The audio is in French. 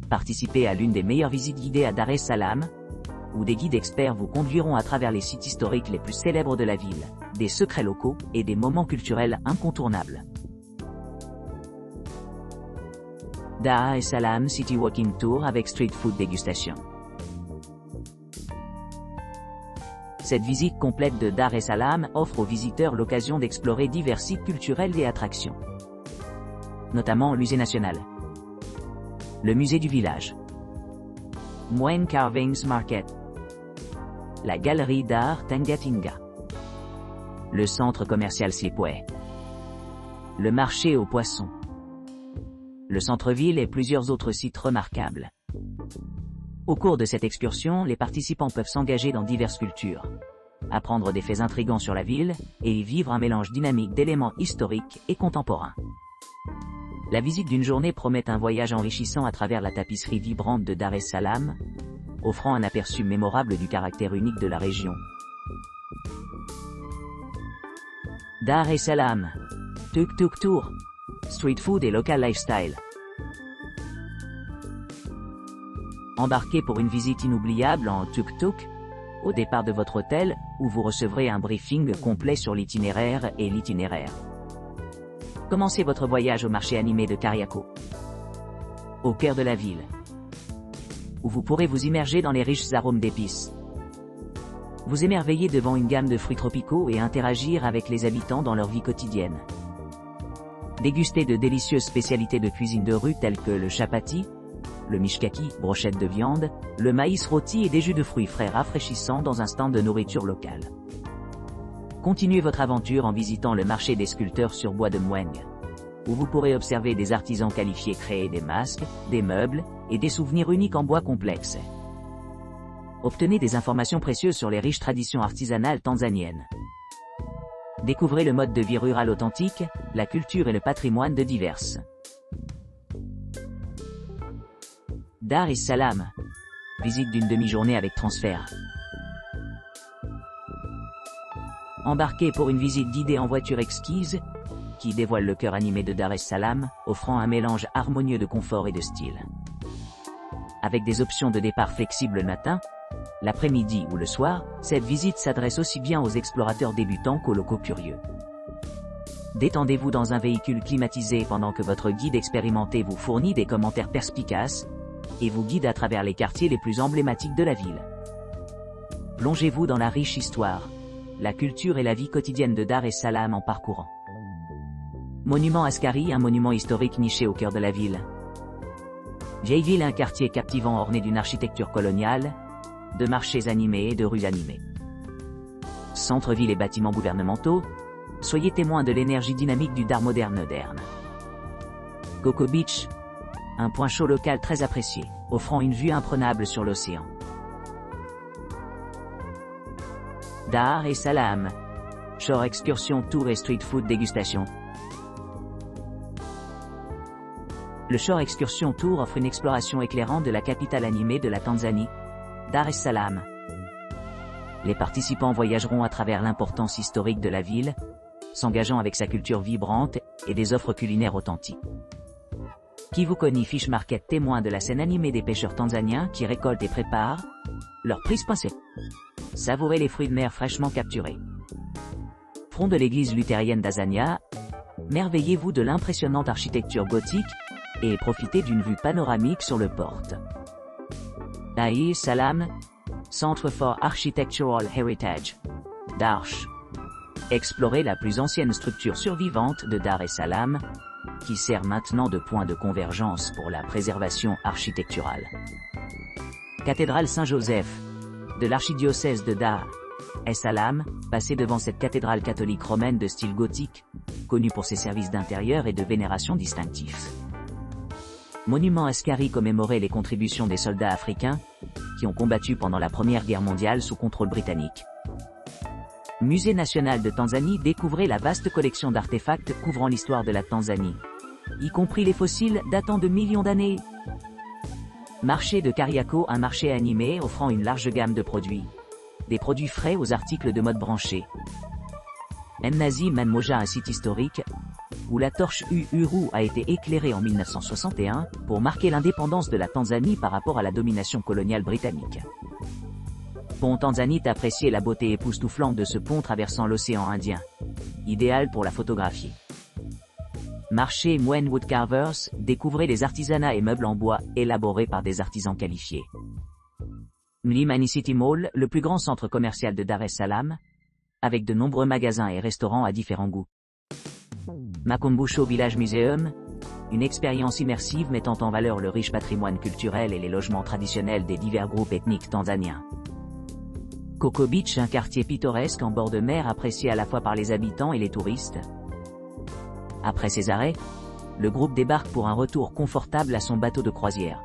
Participez à l'une des meilleures visites guidées à Dar es Salaam, où des guides experts vous conduiront à travers les sites historiques les plus célèbres de la ville, des secrets locaux et des moments culturels incontournables. Dar es Salaam City Walking Tour avec Street Food Dégustation. Cette visite complète de Dar es Salaam offre aux visiteurs l'occasion d'explorer divers sites culturels et attractions, notamment le musée national, le musée du village, Mueng Carvings Market, la galerie d'art Tangatinga, le centre commercial Slipway, le marché aux poissons, le centre-ville et plusieurs autres sites remarquables. Au cours de cette excursion, les participants peuvent s'engager dans diverses cultures, apprendre des faits intrigants sur la ville, et y vivre un mélange dynamique d'éléments historiques et contemporains. La visite d'une journée promet un voyage enrichissant à travers la tapisserie vibrante de Dar es Salaam, offrant un aperçu mémorable du caractère unique de la région. Dar es Salaam, Tuk Tuk Tour, Street Food et Local Lifestyle. Embarquez pour une visite inoubliable en tuk-tuk, au départ de votre hôtel, où vous recevrez un briefing complet sur l'itinéraire et l'itinéraire. Commencez votre voyage au marché animé de Kariako, au cœur de la ville, où vous pourrez vous immerger dans les riches arômes d'épices. Vous émerveiller devant une gamme de fruits tropicaux et interagir avec les habitants dans leur vie quotidienne. Déguster de délicieuses spécialités de cuisine de rue telles que le chapati, le mishkaki, brochette de viande, le maïs rôti et des jus de fruits frais rafraîchissants dans un stand de nourriture locale. Continuez votre aventure en visitant le marché des sculpteurs sur bois de Mueng, où vous pourrez observer des artisans qualifiés créer des masques, des meubles et des souvenirs uniques en bois complexe. Obtenez des informations précieuses sur les riches traditions artisanales tanzaniennes. Découvrez le mode de vie rural authentique, la culture et le patrimoine de diverses. Dar es Salaam. Visite d'une demi-journée avec transfert. Embarquez pour une visite guidée en voiture exquise, qui dévoile le cœur animé de Dar es Salaam, offrant un mélange harmonieux de confort et de style. Avec des options de départ flexibles le matin, l'après-midi ou le soir, cette visite s'adresse aussi bien aux explorateurs débutants qu'aux locaux curieux. Détendez-vous dans un véhicule climatisé pendant que votre guide expérimenté vous fournit des commentaires perspicaces, et vous guide à travers les quartiers les plus emblématiques de la ville. Plongez-vous dans la riche histoire, la culture et la vie quotidienne de Dar es Salaam en parcourant. Monument Askari, un monument historique niché au cœur de la ville. Vieille ville, un quartier captivant orné d'une architecture coloniale, de marchés animés et de rues animées. Centre-ville et bâtiments gouvernementaux, soyez témoins de l'énergie dynamique du Dar moderne. Coco Beach, un point chaud local très apprécié, offrant une vue imprenable sur l'océan. Dar es Salaam, Shore Excursion Tour et Street Food Dégustation. Le Shore Excursion Tour offre une exploration éclairante de la capitale animée de la Tanzanie, Dar es Salaam. Les participants voyageront à travers l'importance historique de la ville, s'engageant avec sa culture vibrante et des offres culinaires authentiques. Kivukoni Fish Market, témoin de la scène animée des pêcheurs tanzaniens qui récoltent et préparent leurs prises pincées. Savourez les fruits de mer fraîchement capturés. Front de l'église luthérienne d'Azania, merveillez-vous de l'impressionnante architecture gothique et profitez d'une vue panoramique sur le port. Dar es Salaam, Centre for Architectural Heritage, Darsh. Explorez la plus ancienne structure survivante de Dar es Salaam, qui sert maintenant de point de convergence pour la préservation architecturale. Cathédrale Saint-Joseph, de l'archidiocèse de Dar es Salaam, passez devant cette cathédrale catholique romaine de style gothique, connue pour ses services d'intérieur et de vénération distinctifs. Monument Askari, commémorer les contributions des soldats africains, qui ont combattu pendant la Première Guerre mondiale sous contrôle britannique. Musée national de Tanzanie, découvrez la vaste collection d'artefacts couvrant l'histoire de la Tanzanie, y compris les fossiles datant de millions d'années. Marché de Kariako, un marché animé offrant une large gamme de produits. Des produits frais aux articles de mode branchés. Mnazi Manmoja, un site historique, où la torche Uhuru a été éclairée en 1961 pour marquer l'indépendance de la Tanzanie par rapport à la domination coloniale britannique. Pont Tanzanite, appréciez la beauté époustouflante de ce pont traversant l'océan Indien. Idéal pour la photographie. Marché Mwen Woodcarvers, découvrez les artisanats et meubles en bois élaborés par des artisans qualifiés. Mlimani City Mall, le plus grand centre commercial de Dar es Salaam, avec de nombreux magasins et restaurants à différents goûts. Makumbusho Village Museum, une expérience immersive mettant en valeur le riche patrimoine culturel et les logements traditionnels des divers groupes ethniques tanzaniens. Coco Beach, un quartier pittoresque en bord de mer apprécié à la fois par les habitants et les touristes. Après ses arrêts, le groupe débarque pour un retour confortable à son bateau de croisière.